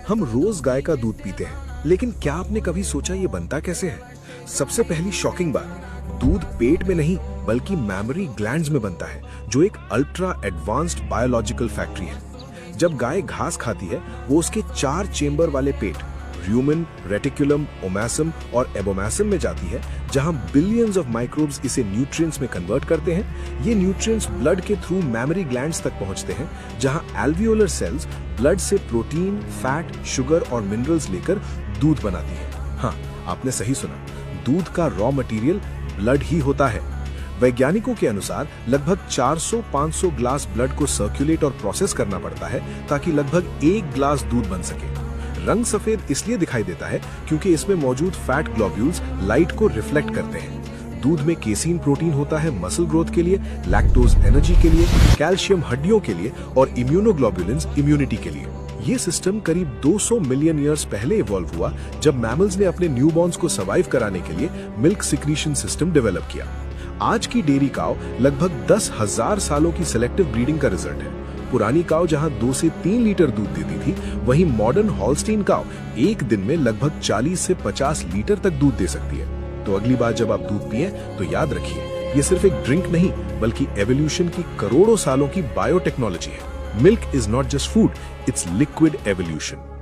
हम रोज गाय का दूध पीते हैं, लेकिन क्या आपने कभी सोचा ये बनता कैसे है? सबसे पहली शॉकिंग बात, दूध पेट में नहीं बल्कि मैमरी ग्लैंड्स में बनता है, जो एक अल्ट्रा एडवांस्ड बायोलॉजिकल फैक्ट्री है। जब गाय घास खाती है, वो उसके 4 चेंबर वाले पेट र्यूमेन, रेटिकुलम, ओमैसम और एबोमैसम में जाती है, जहां बिलियंस ऑफ माइक्रोब्स इसे न्यूट्रिएंट्स में कन्वर्ट करते हैं। ये न्यूट्रिएंट्स ब्लड के थ्रू मैमरी ग्लैंड्स तक पहुंचते हैं, जहां एल्वियोलर सेल्स ब्लड से प्रोटीन, फैट, शुगर और मिनरल्स लेकर दूध बनाती है। हाँ, आपने सही सुना, दूध का रॉ मटेरियल ब्लड ही होता है। वैज्ञानिकों के अनुसार लगभग 400-500 ग्लास ब्लड को सर्कुलेट और प्रोसेस करना पड़ता है ताकि लगभग 1 ग्लास दूध बन सके। रंग सफेद इसलिए दिखाई देता है क्योंकि इसमें मौजूद फैट ग्लोब्यूल्स लाइट को रिफ्लेक्ट करते हैं। दूध में केसीन प्रोटीन होता है मसल ग्रोथ के लिए, लैक्टोज एनर्जी के लिए, कैल्शियम हड्डियों के लिए और इम्यूनोग्लोबुलिन्स इम्यूनिटी के लिए। ये सिस्टम करीब 200 मिलियन ईयर्स पहले इवॉल्व हुआ, जब मैमल्स ने अपने न्यूबॉर्न्स को सर्वाइव कराने के लिए मिल्क सिक्रीशन सिस्टम डेवलप किया। आज की डेयरी काव लगभग 10,000 सालों की सिलेक्टिव ब्रीडिंग का रिजल्ट है। पुरानी काव जहां 2 से 3 लीटर दूध देती थी, वहीं मॉडर्न हॉलस्टीन काव एक दिन में लगभग 40 से 50 लीटर तक दूध दे सकती है। तो अगली बार जब आप दूध पिए तो याद रखिए, ये सिर्फ एक ड्रिंक नहीं बल्कि एवोल्यूशन की करोड़ों सालों की बायोटेक्नोलॉजी है। Milk is not just food, it's liquid evolution.